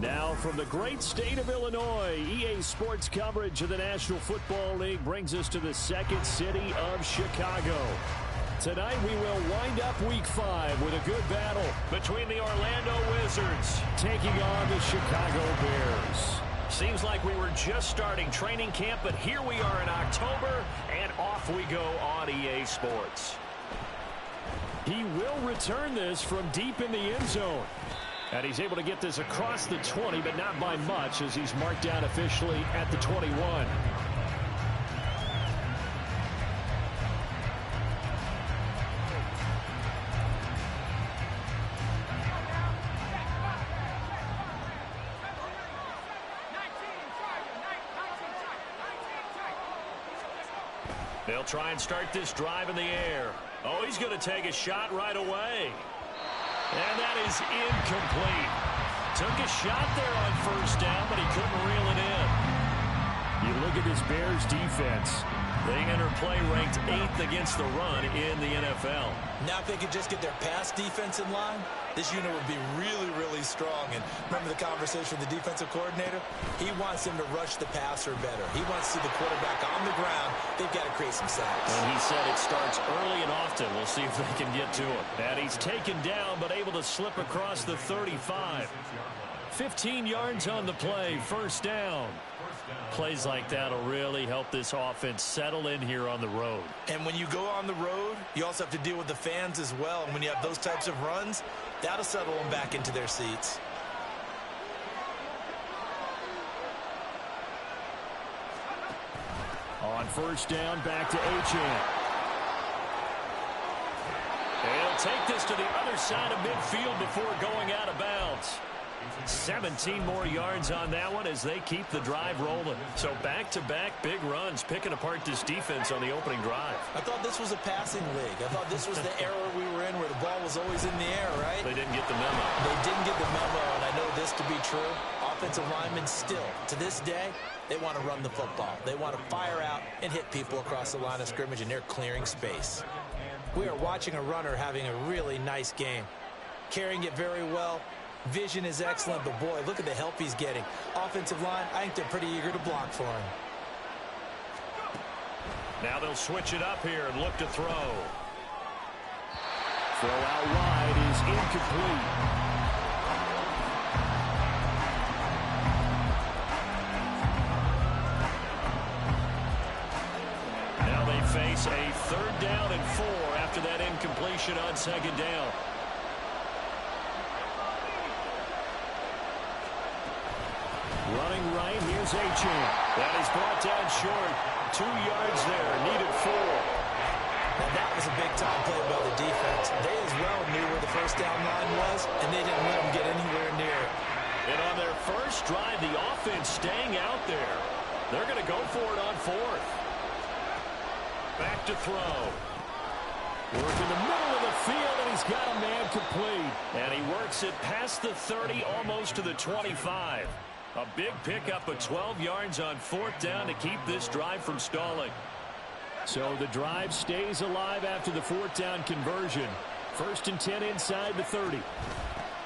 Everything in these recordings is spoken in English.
Now from the great state of Illinois, EA Sports coverage of the National Football League brings us to the second city of Chicago. Tonight we will wind up Week 5 with a good battle between the Orlando Wizards taking on the Chicago Bears. Seems like we were just starting training camp, but here we are in October, and off we go on EA Sports. He will return this from deep in the end zone. And he's able to get this across the 20, but not by much, as he's marked down officially at the 21. They'll try and start this drive in the air. Oh, he's going to take a shot right away. And that is incomplete. Took a shot there on first down, but he couldn't reel it in. You look at this Bears defense. They enter play ranked 8th against the run in the NFL. Now if they could just get their pass defense in line, this unit would be really, really strong. And remember the conversation with the defensive coordinator? He wants them to rush the passer better. He wants to see the quarterback on the ground. They've got to create some sacks. And he said it starts early and often. We'll see if they can get to him. And he's taken down, but able to slip across the 35. 15 yards on the play, first down. Plays like that will really help this offense settle in here on the road. And when you go on the road, you also have to deal with the fans as well. And when you have those types of runs, that'll settle them back into their seats. On first down, back to Achane. They'll take this to the other side of midfield before going out of bounds. 17 more yards on that one as they keep the drive rolling. So back-to-back big runs, picking apart this defense on the opening drive. I thought this was a passing league. I thought this was the era we were in where the ball was always in the air, right? They didn't get the memo. They didn't get the memo, and I know this to be true. Offensive linemen still, to this day, they want to run the football. They want to fire out and hit people across the line of scrimmage, and they're clearing space. We are watching a runner having a really nice game. Carrying it very well. Vision is excellent, but boy, look at the help he's getting. Offensive line, I think they're pretty eager to block for him. Now they'll switch it up here and look to throw. Throw out wide is incomplete. Now they face a 3rd down and 4 after that incompletion on 2nd down. Running right, here's Achane. That is brought down short. 2 yards there, needed 4. Now that was a big-time play by the defense. They as well knew where the first down line was, and they didn't let them get anywhere near it. And on their first drive, the offense staying out there. They're going to go for it on 4th. Back to throw. Work in the middle of the field, and he's got a man complete. And he works it past the 30, almost to the 25. A big pickup of 12 yards on 4th down to keep this drive from stalling. So the drive stays alive after the 4th down conversion. 1st and 10 inside the 30.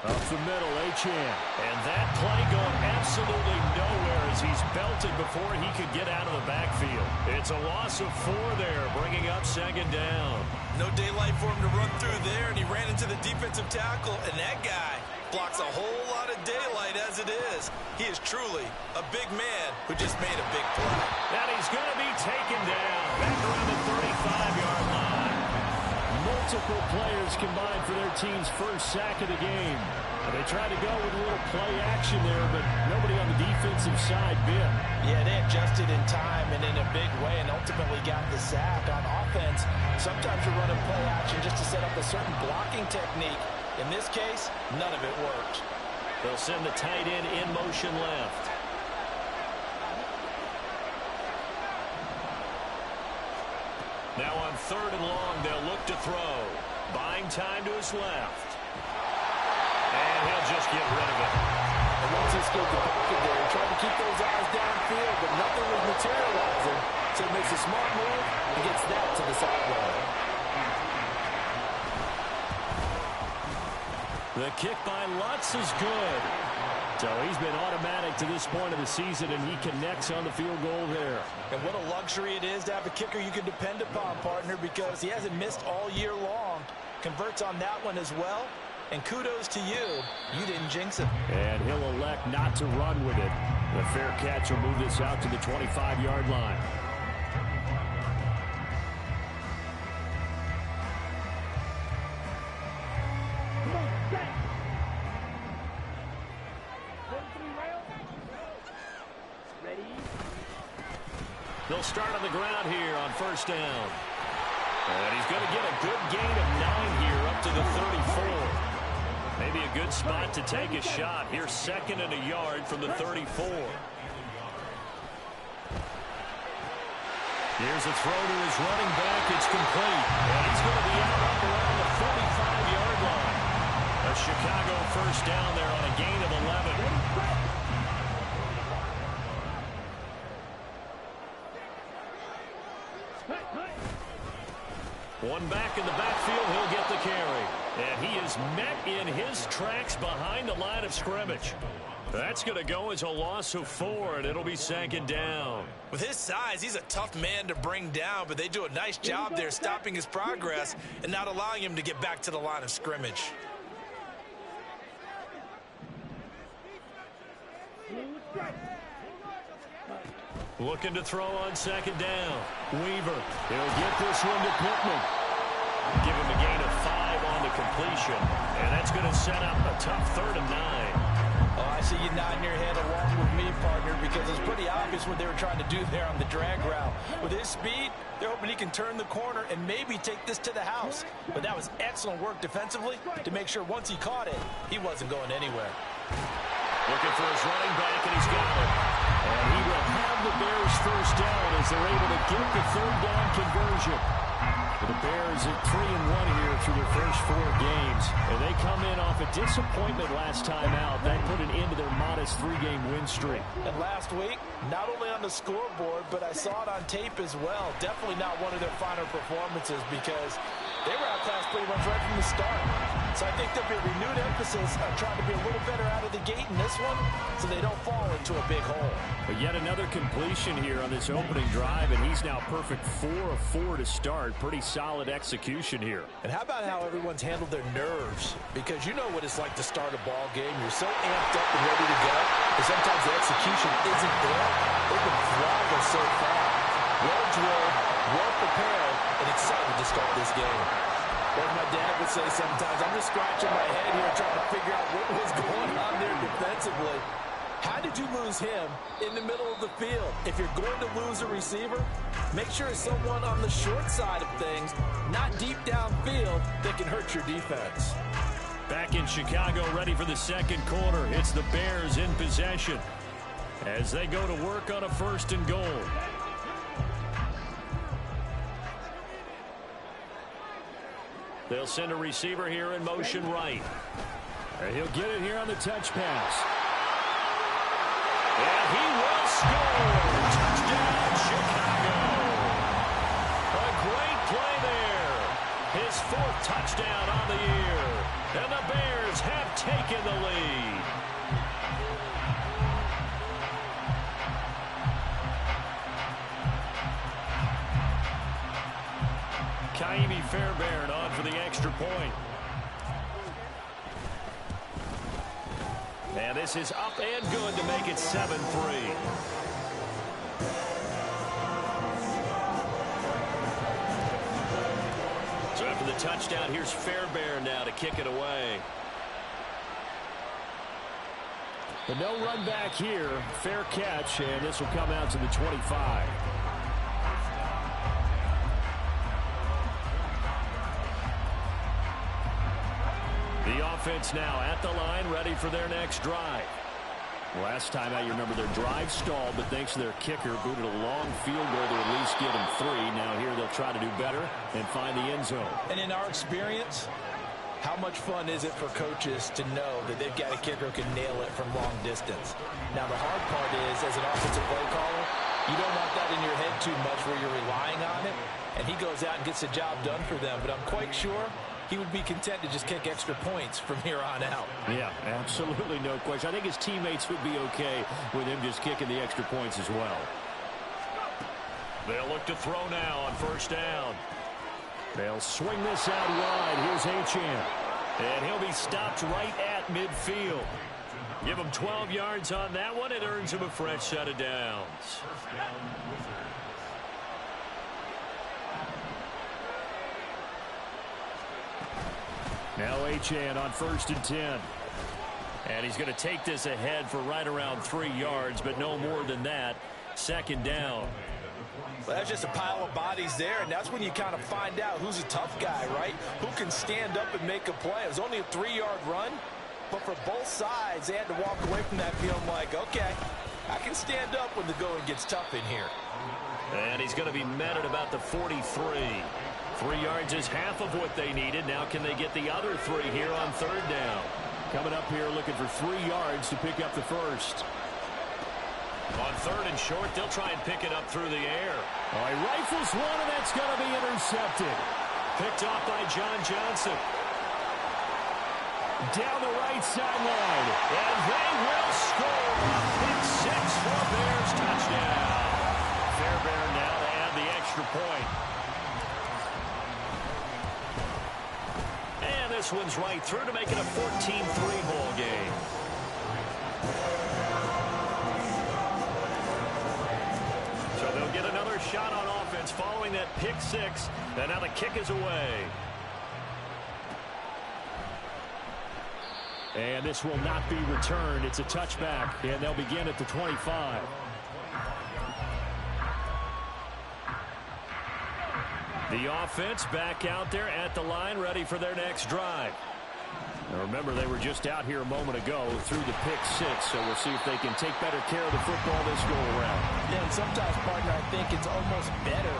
Up the middle, Achane. And that play going absolutely nowhere as he's belted before he could get out of the backfield. It's a loss of 4 there, bringing up 2nd down. No daylight for him to run through there, and he ran into the defensive tackle, and that guy blocks a whole lot of daylight as it is. He is truly a big man who just made a big play. And he's going to be taken down back around the 35-yard line. Multiple players combined for their team's first sack of the game. They tried to go with a little play action there, but nobody on the defensive side bit. Yeah, they adjusted in time and in a big way and ultimately got the sack. On offense, sometimes you're running play action just to set up a certain blocking technique. In this case, none of it worked. They'll send the tight end in motion left. Now on 3rd and long, they'll look to throw. Buying time to his left. And he'll just get rid of it. And once he escaped the pocket there, he tried to keep those eyes downfield, but nothing was materializing. So he makes a smart move and gets that to the sideline. The kick by Lutz is good. So he's been automatic to this point of the season, and he connects on the field goal there. And what a luxury it is to have a kicker you can depend upon, partner, because he hasn't missed all year long. Converts on that one as well. And kudos to you. You didn't jinx it. And he'll elect not to run with it. The fair catch will move this out to the 25-yard line. They'll start on the ground here on first down. And he's going to get a good gain of 9 here up to the 34. Maybe a good spot to take a shot. Here's 2nd and a yard from the 34. Here's a throw to his running back. It's complete. And he's going to be out up around the 45-yard line. A Chicago first down there on a gain of 11. One back in the backfield, he'll get the carry. And he is met in his tracks behind the line of scrimmage. That's going to go as a loss of 4, and it'll be 2nd down. With his size, he's a tough man to bring down, but they do a nice job there stopping his progress and not allowing him to get back to the line of scrimmage. Looking to throw on 2nd down. Weaver. He'll get this one to Pittman. Give him a gain of 5 on the completion. And that's going to set up a tough 3rd and 9. Oh, I see you nodding your head along with me, partner, because it's pretty obvious what they were trying to do there on the drag route. With his speed, they're hoping he can turn the corner and maybe take this to the house. But that was excellent work defensively to make sure once he caught it, he wasn't going anywhere. Looking for his running back, and he's got it. And he will have the Bears first down as they're able to get the 3rd down conversion. The Bears at 3-1 here through their first 4 games. And they come in off a disappointment last time out. That put an end to their modest 3-game win streak. And last week, not only on the scoreboard, but I saw it on tape as well. Definitely not one of their finer performances because they were outclassed pretty much right from the start. So I think there'll be a renewed emphasis on trying to be a little better out of the gate in this one so they don't fall into a big hole. But yet another completion here on this opening drive, and he's now perfect 4 of 4 to start. Pretty solid execution here. And how about how everyone's handled their nerves? Because you know what it's like to start a ball game. You're so amped up and ready to go, but sometimes the execution isn't there. They've been thriving so far. Well drilled, well prepared, and excited to start this game. As my dad would say sometimes, I'm just scratching my head here trying to figure out what was going on there defensively. How did you lose him in the middle of the field? If you're going to lose a receiver, make sure it's someone on the short side of things, not deep downfield, that can hurt your defense. Back in Chicago, ready for the 2nd quarter. It's the Bears in possession as they go to work on a 1st and goal. They'll send a receiver here in motion right. And he'll get it here on the touch pass. And he will score. Touchdown, Chicago. A great play there. His 4th touchdown on the year. And the Bears have taken the lead. Kaimi Fairbairn on for the extra point. And this is up and good to make it 7-3. So after the touchdown, here's Fairbairn now to kick it away. But no run back here. Fair catch, and this will come out to the 25. The offense now at the line, ready for their next drive. Last time out, you remember their drive stalled, but thanks to their kicker, booted a long field goal to at least get them 3. Now here they'll try to do better and find the end zone. And in our experience, how much fun is it for coaches to know that they've got a kicker who can nail it from long distance? Now the hard part is, as an offensive play caller, you don't want that in your head too much where you're relying on it, and he goes out and gets the job done for them. But I'm quite sure he would be content to just kick extra points from here on out. Yeah, absolutely no question. I think his teammates would be okay with him just kicking the extra points as well. They'll look to throw now on first down. They'll swing this out wide. Here's Achane. And he'll be stopped right at midfield. Give him 12 yards on that one. It earns him a fresh set of downs. Now Achane on 1st and 10. And he's going to take this ahead for right around 3 yards, but no more than that. 2nd down. Well, that's just a pile of bodies there, and that's when you kind of find out who's a tough guy, right? Who can stand up and make a play. It was only a 3-yard run, but for both sides, they had to walk away from that feeling like, okay, I can stand up when the going gets tough in here. And he's going to be met at about the 43. 3 yards is half of what they needed. Now can they get the other 3 here on 3rd down? Coming up here looking for 3 yards to pick up the first. On 3rd and short, they'll try and pick it up through the air. All right, rifles one, and that's going to be intercepted. Picked off by John Johnson. Down the right sideline. And they will score. Pick 6 for Bears touchdown. Fairbairn now to add the extra point. And this one's right through to make it a 14-3 ball game. So they'll get another shot on offense following that pick 6. And now the kick is away. And this will not be returned. It's a touchback, and they'll begin at the 25. The offense back out there at the line, ready for their next drive. Now remember, they were just out here a moment ago through the pick 6, so we'll see if they can take better care of the football this go-around. Yeah, and sometimes, partner, I think it's almost better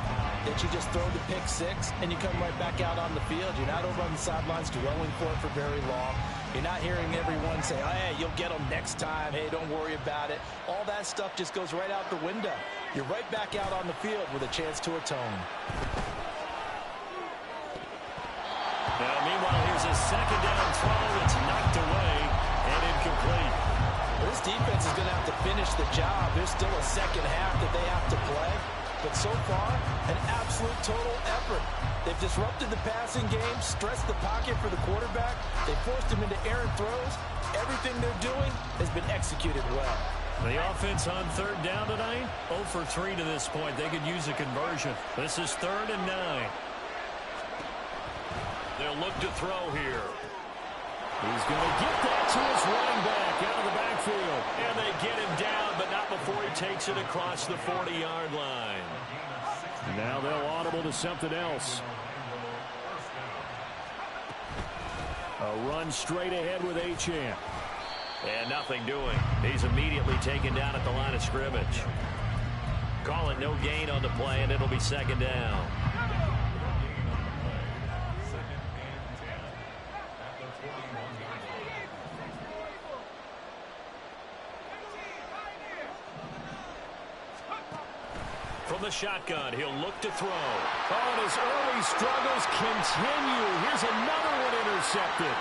that you just throw the pick 6 and you come right back out on the field. You're not over on the sidelines dwelling for it for very long. You're not hearing everyone say, oh, hey, you'll get them next time. Hey, don't worry about it. All that stuff just goes right out the window. You're right back out on the field with a chance to atone. Now, meanwhile, here's a 2nd down throw. It's knocked away and incomplete. This defense is going to have to finish the job. There's still a second half that they have to play. But so far, an absolute total effort. They've disrupted the passing game, stressed the pocket for the quarterback. They forced him into errant throws. Everything they're doing has been executed well. The offense on 3rd down tonight, 0 for 3 to this point. They could use a conversion. This is 3rd and 9. They'll look to throw here. He's going to get that to his running back out of the backfield. And they get him down, but not before he takes it across the 40-yard line. Now they'll audible to something else. A run straight ahead with Achane. And nothing doing. He's immediately taken down at the line of scrimmage. Call it no gain on the play, and it'll be 2nd down. From the shotgun, he'll look to throw. Oh, and his early struggles continue. Here's another one intercepted.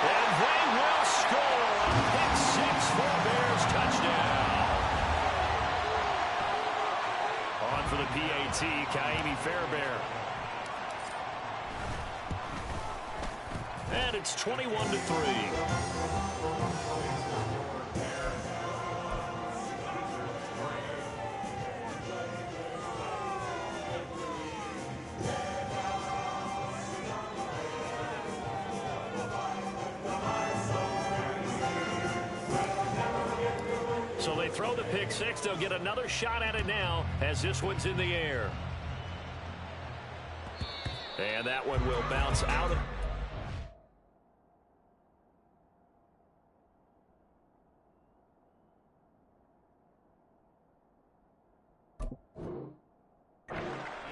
And they will score. Pick 6 for Bears touchdown. On for the PAT, Kaimi Fairbairn. And it's 21-3. So they throw the pick 6. They'll get another shot at it now as this one's in the air. And that one will bounce out of...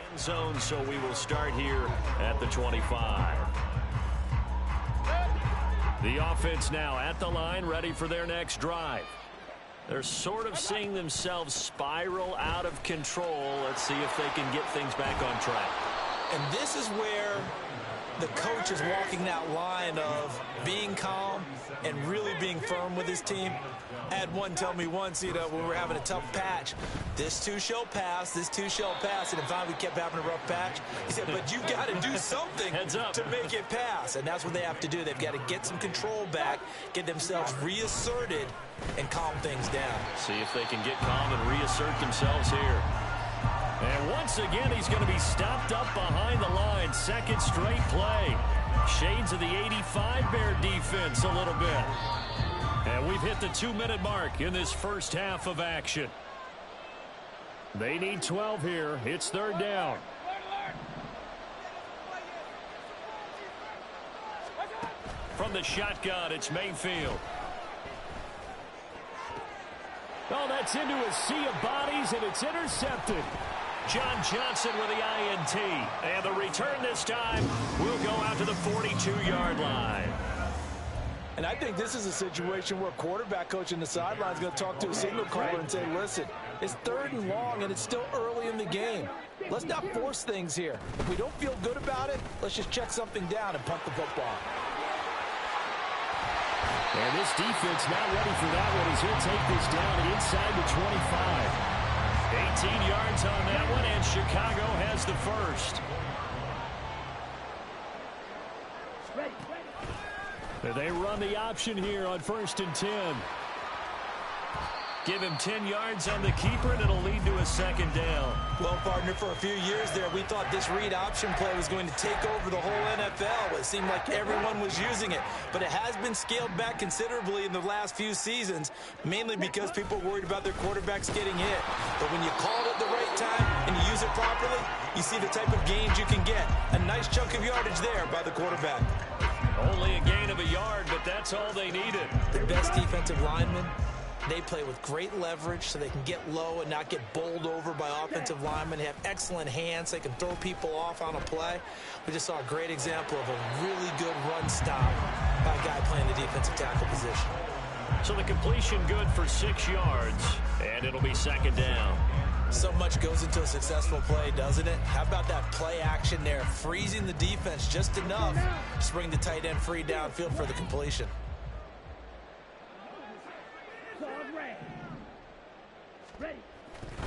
end zone, so we will start here at the 25. The offense now at the line, ready for their next drive. They're sort of seeing themselves spiral out of control. Let's see if they can get things back on track. And this is where the coach is walking that line of being calm and really being firm with his team. I had one tell me once, when we were having a tough patch, this too shall pass, this too shall pass. And finally we kept having a rough patch. He said, but you've got to do something to make it pass. And that's what they have to do. They've got to get some control back, get themselves reasserted, and calm things down. See if they can get calm and reassert themselves here. And once again, he's going to be stopped up behind the line. Second straight play. Shades of the 85 Bear defense a little bit. And we've hit the 2-minute mark in this first half of action. They need 12 here. It's third down. From the shotgun, it's Mayfield. Oh, that's into a sea of bodies, and it's intercepted. John Johnson with the INT. And the return this time will go out to the 42-yard line. And I think this is a situation where quarterback coach in the sideline is going to talk to a signal caller and say, listen, it's third and long, and it's still early in the game. Let's not force things here. If we don't feel good about it, let's just check something down and punt the football. And this defense not ready for that one as he'll take this down inside the 25. 18 yards on that one, and Chicago has the first. They run the option here on 1st and 10. Give him 10 yards on the keeper, and it'll lead to a second down. Well, partner, for a few years there, we thought this read option play was going to take over the whole NFL. It seemed like everyone was using it, but it has been scaled back considerably in the last few seasons, mainly because people are worried about their quarterbacks getting hit. But when you call it at the right time and you use it properly, you see the type of gains you can get. A nice chunk of yardage there by the quarterback. Only a gain of a yard, but that's all they needed. The best defensive linemen, they play with great leverage so they can get low and not get bowled over by offensive linemen. They have excellent hands. They can throw people off on a play. We just saw a great example of a really good run stop by a guy playing the defensive tackle position. So the completion good for 6 yards, and it'll be second down. So much goes into a successful play, doesn't it? How about that play action there, freezing the defense just enough to bring the tight end free downfield for the completion.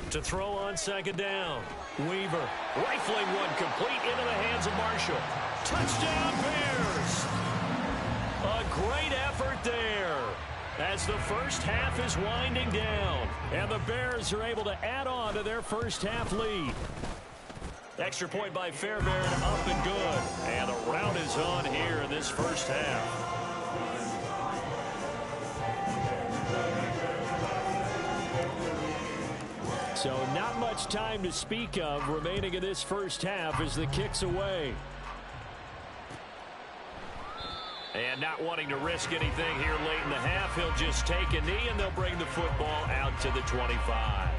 To throw on second down. Weaver rifling one complete into the hands of Marshall. Touchdown Bears! A great effort there as the first half is winding down. And the Bears are able to add on to their first half lead. Extra point by Fairbairn, up and good. And the rout is on here in this first half. So not much time to speak of remaining in this first half as the kick's away. And not wanting to risk anything here late in the half, he'll just take a knee and they'll bring the football out to the 25.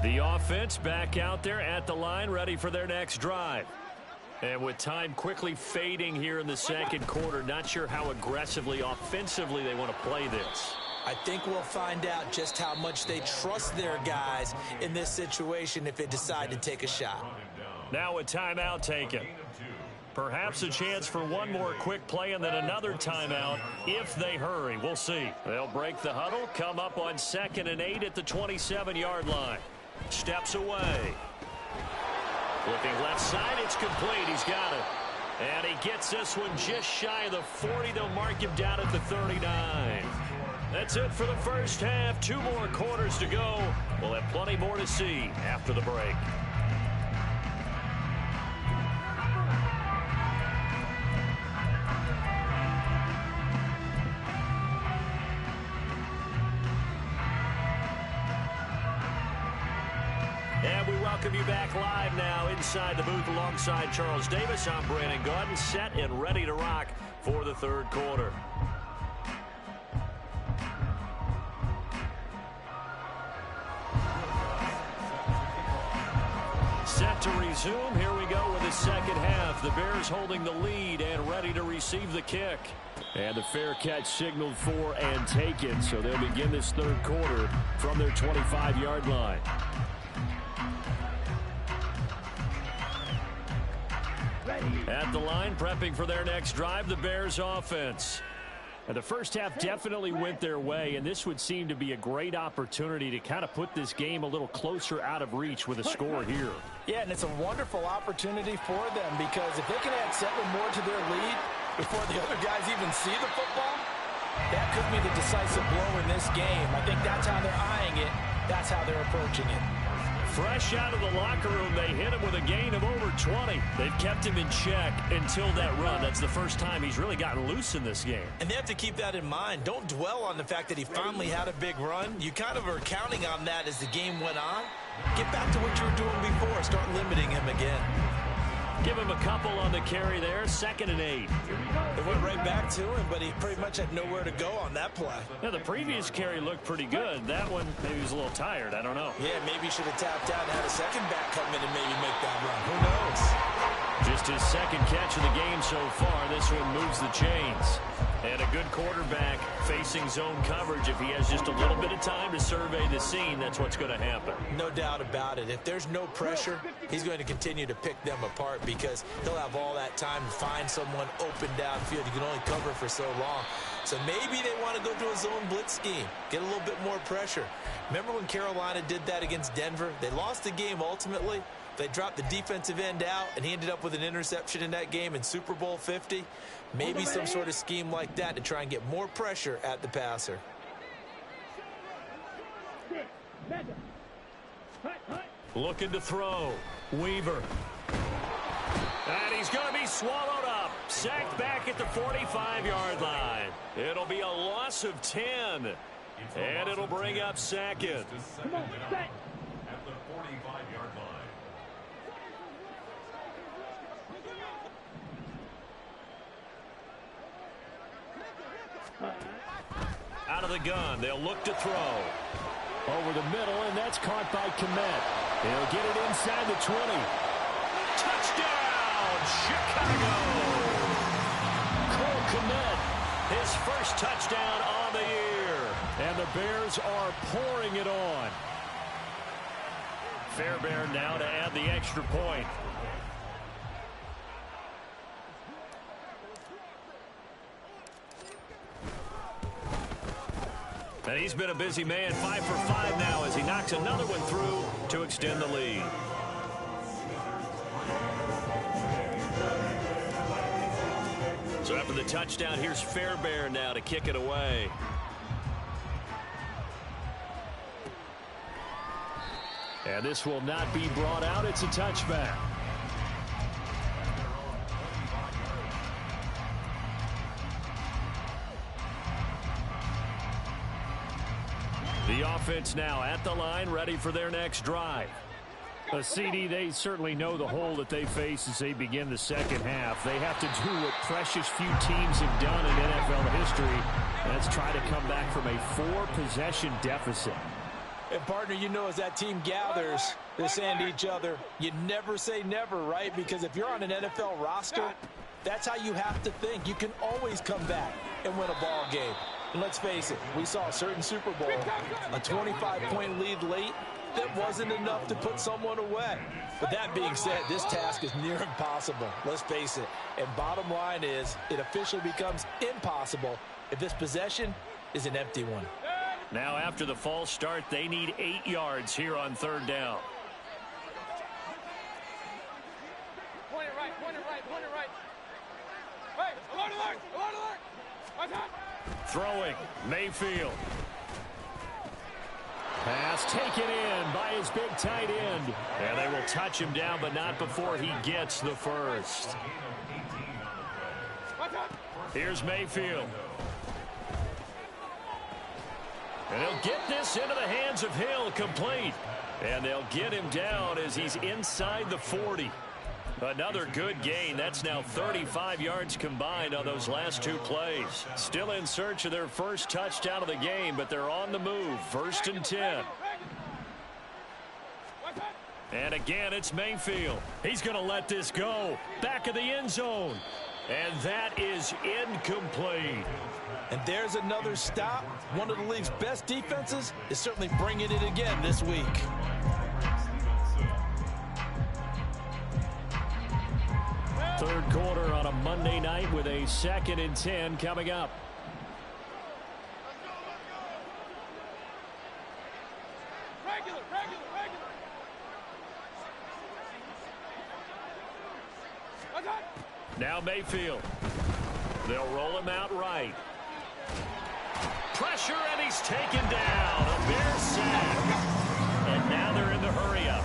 The offense back out there at the line, ready for their next drive. And with time quickly fading here in the second quarter, not sure how aggressively, offensively they want to play this. I think we'll find out just how much they trust their guys in this situation if they decide to take a shot. Now a timeout taken. Perhaps a chance for one more quick play and then another timeout if they hurry. We'll see. They'll break the huddle, come up on 2nd and 8 at the 27-yard line. Steps away. Looking left side, it's complete. He's got it. And he gets this one just shy of the 40. They'll mark him down at the 39. That's it for the first half. 2 more quarters to go. We'll have plenty more to see after the break. And we welcome you back live now inside the booth alongside Charles Davis. I'm Brandon Gaudin, set and ready to rock for the third quarter. to resume. Here we go with the second half. The Bears holding the lead and ready to receive the kick. And the fair catch signaled for and taken, so they'll begin this third quarter from their 25-yard line. At the line, prepping for their next drive, the Bears offense. And the first half definitely went their way, and this would seem to be a great opportunity to kind of put this game a little closer out of reach with a score here. Yeah, and it's a wonderful opportunity for them because if they can add 7 more to their lead before the other guys even see the football, that could be the decisive blow in this game. I think that's how they're eyeing it. That's how they're approaching it. Fresh out of the locker room, they hit him with a gain of over 20. They've kept him in check until that run. That's the first time he's really gotten loose in this game. And they have to keep that in mind. Don't dwell on the fact that he finally had a big run. You kind of are counting on that as the game went on. Get back to what you were doing before. Start limiting him again. Give him a couple on the carry there. 2nd and 8. It went right back to him, but he pretty much had nowhere to go on that play. Yeah, the previous carry looked pretty good. That one, maybe he was a little tired. I don't know. Yeah, maybe he should have tapped out and had a second back come in and maybe make that run. Who knows? Just his second catch of the game so far. This one moves the chains. And a good quarterback facing zone coverage. If he has just a little bit of time to survey the scene, that's what's going to happen. No doubt about it. If there's no pressure, he's going to continue to pick them apart because he'll have all that time to find someone open downfield. You can only cover for so long. So maybe they want to go to a zone blitz scheme, get a little bit more pressure. Remember when Carolina did that against Denver? They lost the game ultimately. They dropped the defensive end out, and he ended up with an interception in that game in Super Bowl 50. Maybe some sort of scheme like that to try and get more pressure at the passer. Looking to throw. Weaver. And he's going to be swallowed up. Sacked back at the 45-yard line. It'll be a loss of 10. And it'll bring up 2nd. Come on, set. At the 45-yard line. Out of the gun, they'll look to throw. Over the middle, and that's caught by Kmet. He'll get it inside the 20. Touchdown, Chicago! Cole Kmet, his first touchdown on the year. And the Bears are pouring it on. Fairbairn now to add the extra point. And he's been a busy man, 5 for 5 now as he knocks another one through to extend the lead. So after the touchdown, here's Fairbairn now to kick it away. And this will not be brought out. It's a touchback. The offense now at the line, ready for their next drive. CD, they certainly know the hole that they face as they begin the second half. They have to do what precious few teams have done in NFL history. That's try to come back from a 4-possession deficit. And, partner, you know as that team gathers, they're saying to each other, you never say never, right? Because if you're on an NFL roster, that's how you have to think. You can always come back and win a ball game. And let's face it, we saw a certain Super Bowl, a 25-point lead late. That wasn't enough to put someone away. But that being said, this task is near impossible. Let's face it. And bottom line is, it officially becomes impossible if this possession is an empty one. Now after the false start, they need 8 yards here on 3rd down. Point it right, point it right, point it right. Hey, alert, alert, alert, alert. Watch out. Throwing, Mayfield. Pass taken in by his big tight end. And they will touch him down, but not before he gets the first. Here's Mayfield. And he'll get this into the hands of Hill, complete. And they'll get him down as he's inside the 40. Another good gain. That's now 35 yards combined on those last 2 plays. Still in search of their first touchdown of the game, but they're on the move. 1st and 10. And again, it's Mayfield. He's going to let this go. Back of the end zone. And that is incomplete. And there's another stop. One of the league's best defenses is certainly bringing it again this week. Third quarter on a Monday night with a 2nd and 10 coming up. Regular. Now Mayfield. They'll roll him out right. Pressure, and he's taken down. A Bear sack. And now they're in the hurry up.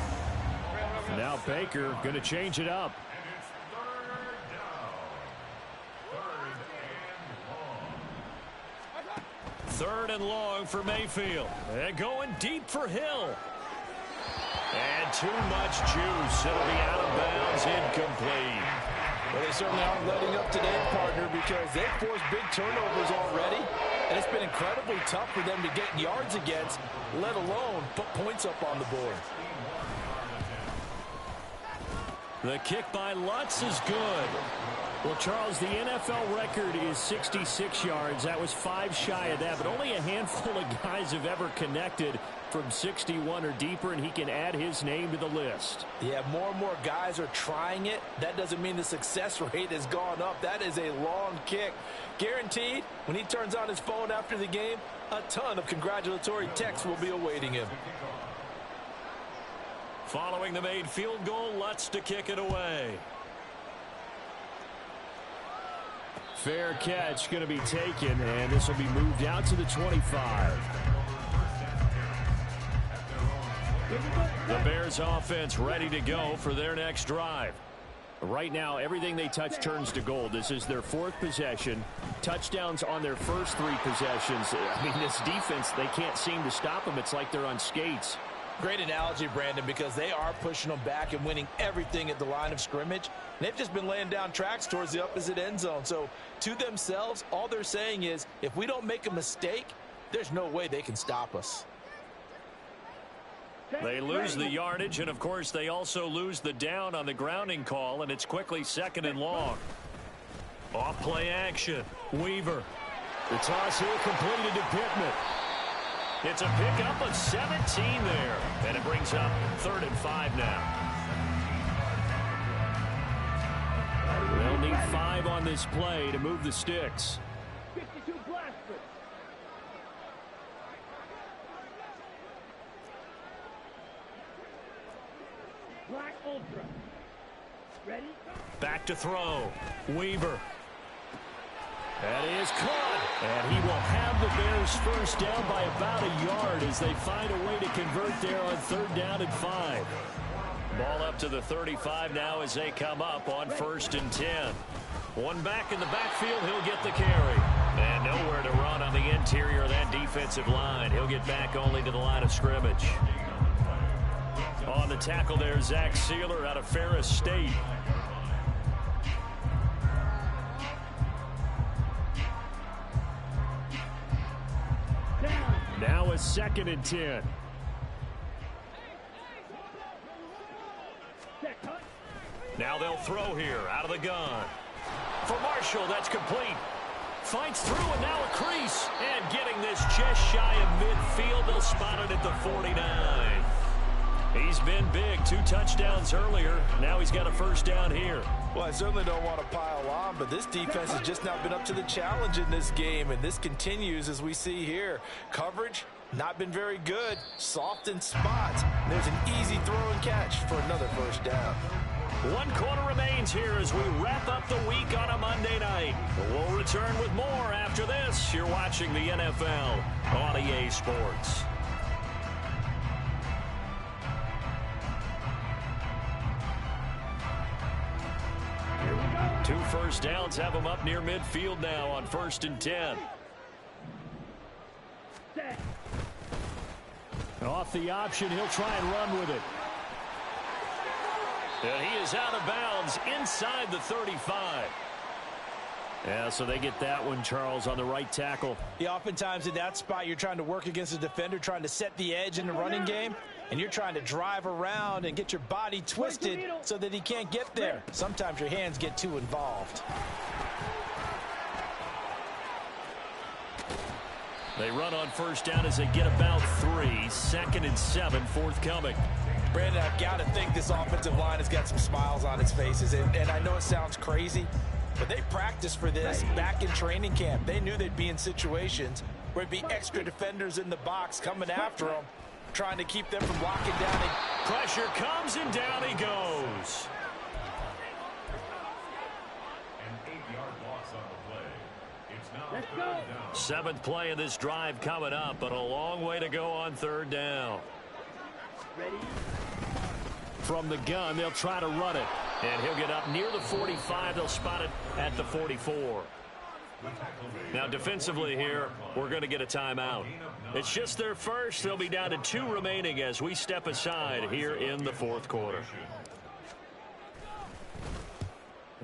Now Baker going to change it up. Third and long for Mayfield. And going deep for Hill. And too much juice. It'll be out of bounds, incomplete. Well, they certainly aren't letting up today, partner, because they've forced big turnovers already. And it's been incredibly tough for them to get yards against, let alone put points up on the board. The kick by Lutz is good. Well, Charles, the NFL record is 66 yards. That was 5 shy of that, but only a handful of guys have ever connected from 61 or deeper, and he can add his name to the list. Yeah, more and more guys are trying it. That doesn't mean the success rate has gone up. That is a long kick. Guaranteed, when he turns on his phone after the game, a ton of congratulatory texts will be awaiting him. Following the made field goal, Lutz to kick it away. Fair catch going to be taken, and this will be moved out to the 25. The Bears offense ready to go for their next drive. Right now, everything they touch turns to gold. This is their 4th possession. Touchdowns on their first 3 possessions. I mean, this defense, they can't seem to stop them. It's like they're on skates. Great analogy, Brandon, because they are pushing them back and winning everything at the line of scrimmage. They've just been laying down tracks towards the opposite end zone. So to themselves, all they're saying is, if we don't make a mistake, there's no way they can stop us. They lose the yardage, and of course they also lose the down on the grounding call, and it's quickly 2nd and long. Off play action. Weaver. The toss here completed to Pittman. It's a pickup of 17 there, and it brings up 3rd and 5 now. They'll need 5 on this play to move the sticks. 52 Blaster. Black Ultra. Ready? Back to throw. Weaver. That is caught. And he will have the Bears first down by about a yard as they find a way to convert there on 3rd down and 5. Ball up to the 35 now as they come up on 1st and 10. One back in the backfield. He'll get the carry. And nowhere to run on the interior of that defensive line. He'll get back only to the line of scrimmage. On the tackle there, Zach Sealer out of Ferris State. Now a 2nd and 10. Now they'll throw here out of the gun. For Marshall, that's complete. Fights through, and now a crease. And getting this just shy of midfield, they'll spot it at the 49. He's been big. 2 touchdowns earlier. Now he's got a first down here. Well, I certainly don't want to pile on, but this defense has just not been up to the challenge in this game, and this continues as we see here. Coverage, not been very good. Soft in spots. There's an easy throw and catch for another first down. 1 quarter remains here as we wrap up the week on a Monday night. We'll return with more after this. You're watching the NFL on EA Sports. Two first downs have them up near midfield now on 1st and 10. Off the option, he'll try and run with it. And he is out of bounds inside the 35. Yeah, so they get that one, Charles, on the right tackle. Yeah, oftentimes in that spot, you're trying to work against a defender, trying to set the edge in the running game. and you're trying to drive around and get your body twisted so that he can't get there. Sometimes your hands get too involved. They run on first down as they get about 3. 2nd and 7, forthcoming. Brandon, I've got to think this offensive line has got some smiles on its faces. And I know it sounds crazy, but they practiced for this back in training camp. They knew they'd be in situations where it'd be extra defenders in the box coming after them, trying to keep them from locking down. Pressure comes, and down he goes. An 8-yard loss on the play. It's now 3rd down. 7th play of this drive coming up, but a long way to go on 3rd down. From the gun, they'll try to run it. And he'll get up near the 45. They'll spot it at the 44. Now, defensively here, we're going to get a timeout. It's just their first. They'll be down to 2 remaining as we step aside here in the 4th quarter.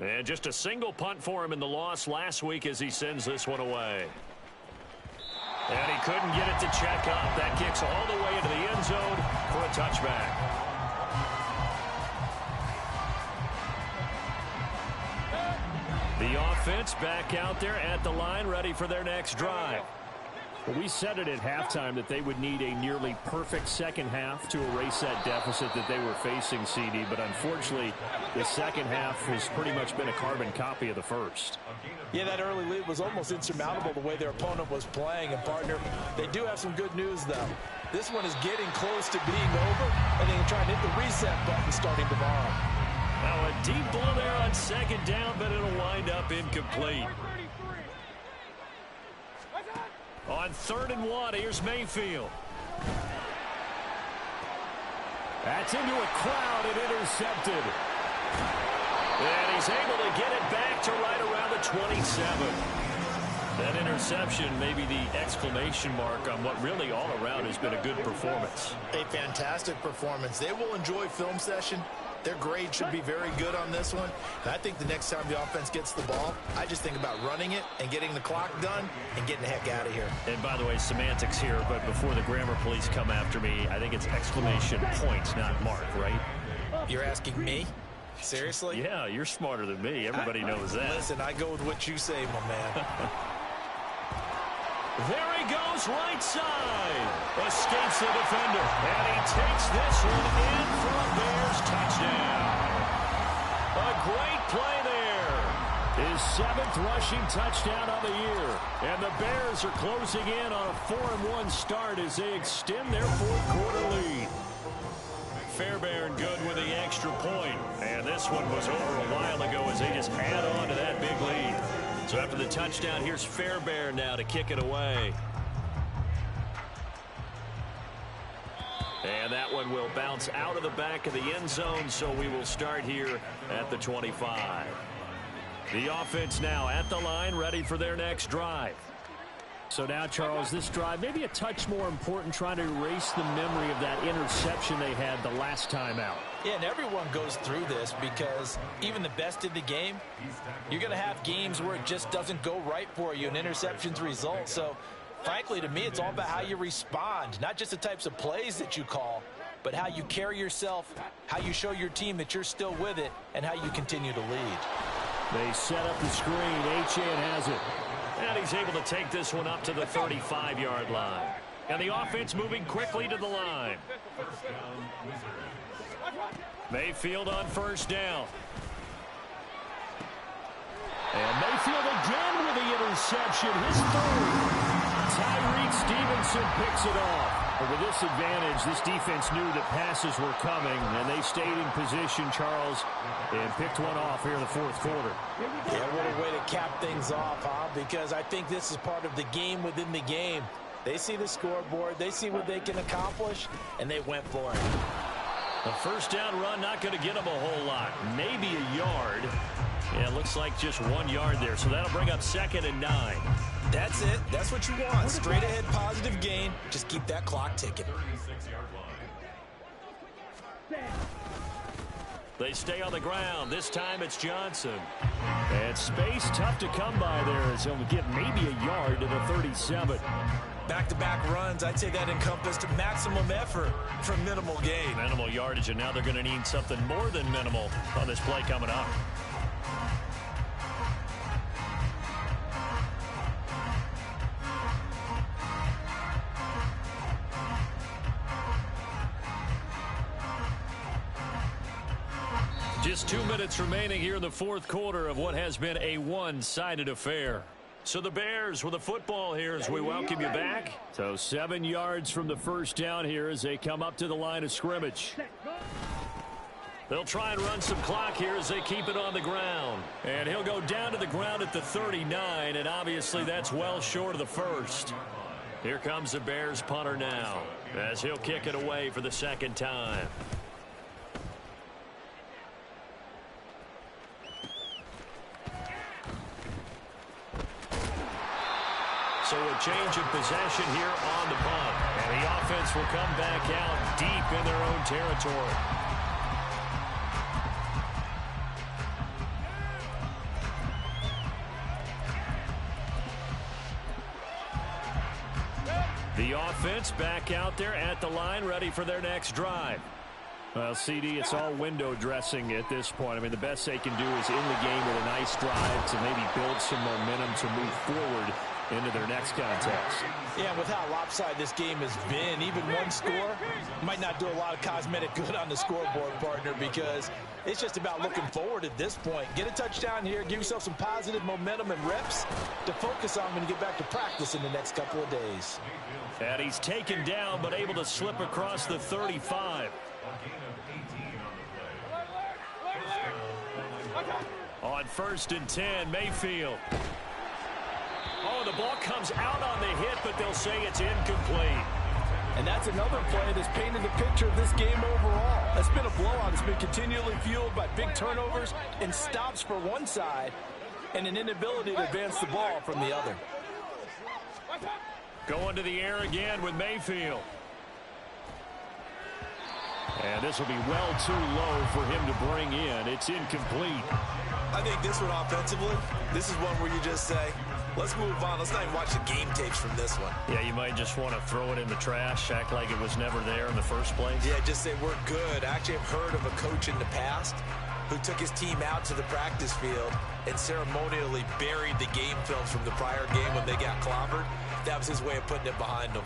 And just a single punt for him in the loss last week as he sends this one away. And he couldn't get it to check up. That kicks all the way into the end zone for a touchback. The offense back out there at the line, ready for their next drive. Well, we said it at halftime that they would need a nearly perfect second half to erase that deficit that they were facing, CD. But unfortunately, the second half has pretty much been a carbon copy of the first. Yeah, that early lead was almost insurmountable the way their opponent was playing. And, partner, they do have some good news, though. This one is getting close to being over, and they can try and hit the reset button starting tomorrow. Now a deep ball there on 2nd down, but it'll wind up incomplete. On 3rd and 1, here's Mayfield. That's into a crowd and intercepted. And he's able to get it back to right around the 27. That interception may be the exclamation mark on what really all around has been a good performance. A fantastic performance. They will enjoy film session. Their grade should be very good on this one. And I think the next time the offense gets the ball, I just think about running it and getting the clock done and getting the heck out of here. And by the way, semantics here, but before the grammar police come after me, I think it's exclamation point, not mark, right? You're asking me? Seriously? Yeah, you're smarter than me. Everybody knows that. Listen, I go with what you say, my man. There he goes, right side. Escapes the defender. And he takes this one in for a Bears touchdown. A great play there. His 7th rushing touchdown of the year. And the Bears are closing in on a 4-1 start as they extend their 4th quarter lead. Fairbairn good with the extra point. And this one was over a while ago as they just add on to that big lead. So after the touchdown, here's Fairbairn now to kick it away. And that one will bounce out of the back of the end zone, so we will start here at the 25. The offense now at the line, ready for their next drive. So now, Charles, this drive maybe a touch more important, trying to erase the memory of that interception they had the last time out. Yeah, and everyone goes through this because even the best in the game, you're going to have games where it just doesn't go right for you and interceptions result. So, frankly, to me, it's all about how you respond, not just the types of plays that you call, but how you carry yourself, how you show your team that you're still with it, and how you continue to lead. They set up the screen. Achane has it. And he's able to take this one up to the 35-yard line. And the offense moving quickly to the line. Mayfield on 1st down. And Mayfield again with the interception. His 3rd. Tyreek Stevenson picks it off. But with this advantage, this defense knew that passes were coming, and they stayed in position, Charles, and picked one off here in the 4th quarter. Yeah, what a way to cap things off, huh? Because I think this is part of the game within the game. They see the scoreboard, they see what they can accomplish, and they went for it. A 1st down run, not going to get them a whole lot. Maybe a yard. Yeah, it looks like just 1 yard there, so that'll bring up 2nd and 9. That's it. That's what you want. Straight ahead positive gain. Just keep that clock ticking. 36-yard line. They stay on the ground. This time it's Johnson. And space tough to come by there as he'll get maybe a yard to the 37. Back-to-back runs, I'd say that encompassed maximum effort for minimal gain. Minimal yardage, and now they're going to need something more than minimal on this play coming up. Just 2 minutes remaining here in the fourth quarter of what has been a one-sided affair. So the Bears with the football here as we welcome you back. So 7 yards from the first down here as they come up to the line of scrimmage. They'll try and run some clock here as they keep it on the ground. And he'll go down to the ground at the 39, and obviously that's well short of the first. Here comes the Bears punter now as he'll kick it away for the second time. So a change of possession here on the punt. And the offense will come back out deep in their own territory. The offense back out there at the line, ready for their next drive. Well, CD, it's all window dressing at this point. I mean, the best they can do is in the game with a nice drive to maybe build some momentum to move forward into their next contest. Yeah, with how lopsided this game has been, even one score might not do a lot of cosmetic good on the scoreboard, partner, because it's just about looking forward at this point. Get a touchdown here, give yourself some positive momentum and reps to focus on when you get back to practice in the next couple of days. And he's taken down, but able to slip across the 35. On 1st and 10, Mayfield. Oh, the ball comes out on the hit, but they'll say it's incomplete. And that's another play that's painted the picture of this game overall. It's been a blowout. It's been continually fueled by big turnovers and stops for one side and an inability to advance the ball from the other. Going to the air again with Mayfield. And this will be well too low for him to bring in. It's incomplete. I think this one offensively, this is one where you just say, let's move on. Let's not even watch the game tapes from this one. Yeah, you might just want to throw it in the trash, act like it was never there in the first place. Yeah, just say we're good. I actually have heard of a coach in the past who took his team out to the practice field and ceremonially buried the game films from the prior game when they got clobbered. That was his way of putting it behind them.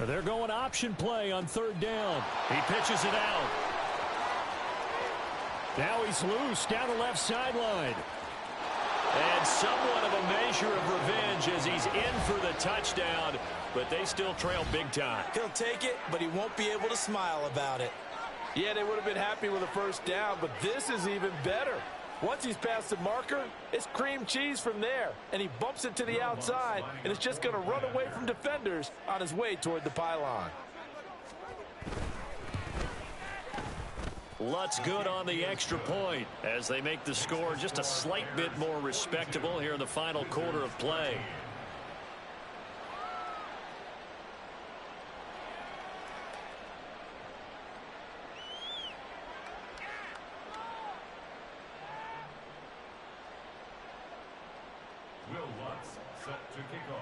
They're going option play on 3rd down. He pitches it out. Now he's loose down the left sideline. And somewhat of a measure of revenge as he's in for the touchdown, but they still trail big time. He'll take it, but he won't be able to smile about it. Yeah, they would have been happy with a first down, but this is even better. Once he's past the marker, it's cream cheese from there, and he bumps it to the outside, and it's just going to run away from defenders on his way toward the pylon. Lutz good on the extra point as they make the score just a slight bit more respectable here in the final quarter of play. Will Lutz set to kick off.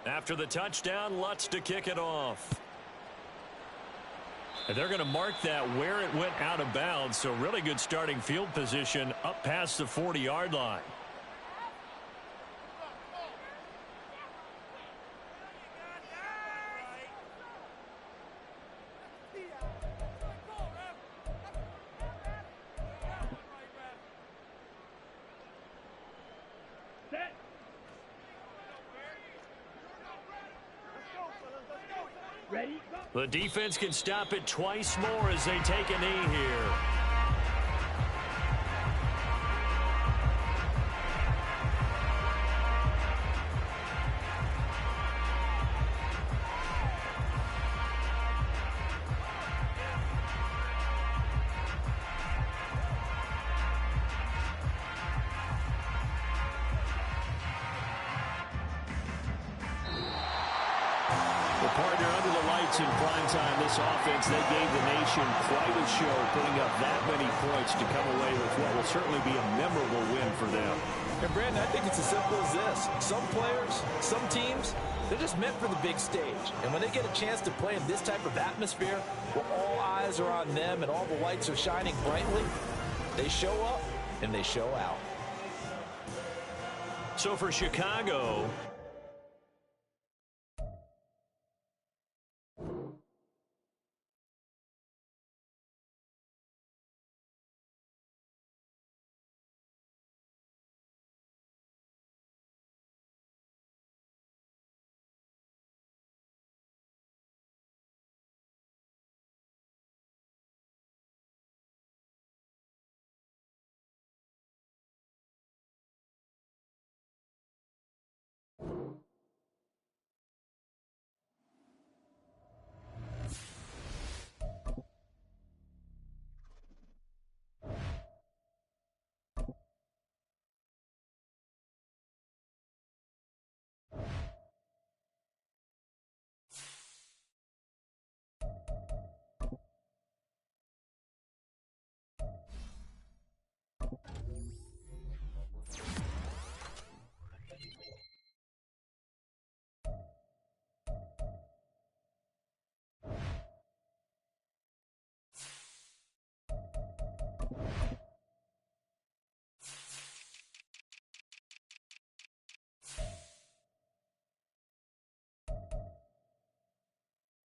After the touchdown, Lutz to kick it off. And they're going to mark that where it went out of bounds, so really good starting field position up past the 40-yard line. The defense can stop it twice more as they take a knee here. Partner, under the lights in prime time, this offense, they gave the nation quite a show, putting up that many points to come away with what will certainly be a memorable win for them. And Brandon, I think it's as simple as this. Some players, some teams, they're just meant for the big stage. And when they get a chance to play in this type of atmosphere, where all eyes are on them and all the lights are shining brightly, they show up and they show out. So for Chicago,